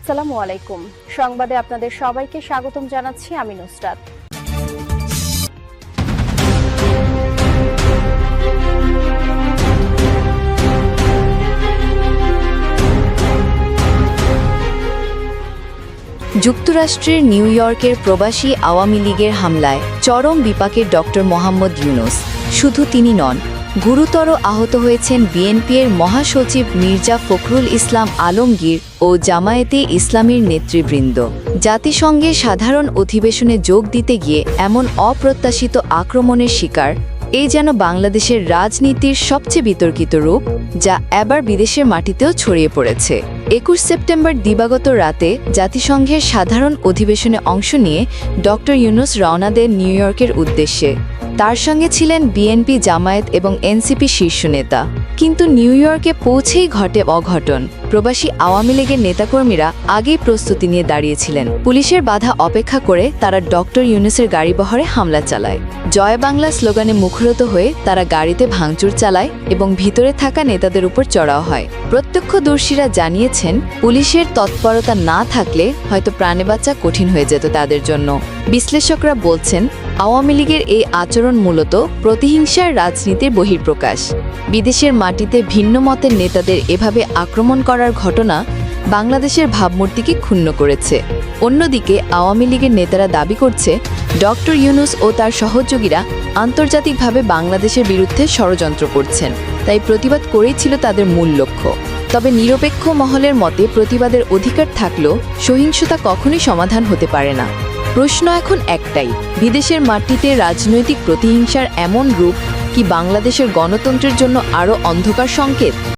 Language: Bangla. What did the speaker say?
আসসালামু আলাইকুম। সংবাদে আপনাদের সবাইকে স্বাগতম জানাচ্ছি আমি নুসরাত। যুক্তরাষ্ট্রের নিউ ইয়র্কের প্রবাসী আওয়ামী লীগের হামলায় চরম বিপাকে ডক্টর মোহাম্মদ ইউনূস। শুধু তিনি নন, গুরুতর আহত হয়েছেন বিএনপির মহাসচিব মির্জা ফখরুল ইসলাম আলমগীর ও জামায়াতে ইসলামীর নেতৃবৃন্দ। জাতিসংঘের সাধারণ অধিবেশনে যোগ দিতে গিয়ে এমন অপ্রত্যাশিত আক্রমণের শিকার এই যেন বাংলাদেশের রাজনীতির সবচেয়ে বিতর্কিত রূপ, যা এবার বিদেশের মাটিতেও ছড়িয়ে পড়েছে। ২১ সেপ্টেম্বর দিবাগত রাতে জাতিসংঘের সাধারণ অধিবেশনে অংশ নিয়ে ডক্টর ইউনূস রওনা দেন নিউ ইয়র্কের উদ্দেশ্যে। তার সঙ্গে ছিলেন বিএনপি, জামায়াত এবং এনসিপি শীর্ষ নেতা। কিন্তু নিউ ইয়র্কে পৌঁছেই ঘটে অঘটন। প্রবাসী আওয়ামী লীগের নেতাকর্মীরা আগেই প্রস্তুতি নিয়ে দাঁড়িয়েছিলেন। পুলিশের বাধা উপেক্ষা করে তারা ডক্টর ইউনূসের গাড়িবহরে হামলা চালায়। জয় বাংলা স্লোগানে মুখরিত হয়ে তারা গাড়িতে ভাঙচুর চালায় এবং ভিতরে থাকা নেতাদের উপর চড়াও হয়। প্রত্যক্ষদর্শীরা জানিয়েছেন, পুলিশের তৎপরতা না থাকলে হয়তো প্রাণে বাঁচা কঠিন হয়ে যেত তাদের জন্য। বিশ্লেষকরা বলছেন, আওয়ামী লীগের এই আচরণ মূলত প্রতিহিংসার রাজনীতির বহিঃপ্রকাশ। বিদেশের মাটিতে ভিন্ন মতের নেতাদের এভাবে আক্রমণ করার ঘটনা বাংলাদেশের ভাবমূর্তিকে ক্ষুণ্ণ করেছে। অন্যদিকে আওয়ামী লীগের নেতারা দাবি করছে, ডক্টর ইউনূস ও তার সহযোগীরা আন্তর্জাতিকভাবে বাংলাদেশের বিরুদ্ধে ষড়যন্ত্র করছেন, তাই প্রতিবাদ করেই ছিল তাদের মূল লক্ষ্য। তবে নিরপেক্ষ মহলের মতে প্রতিবাদের অধিকার থাকলেও সহিংসতা কখনোই সমাধান হতে পারে না। প্রশ্ন এখন একটাই, বিদেশের মাটিতে রাজনৈতিক প্রতিহিংসার এমন রূপ কি বাংলাদেশের গণতন্ত্রের জন্য আরও অন্ধকার সংকেত?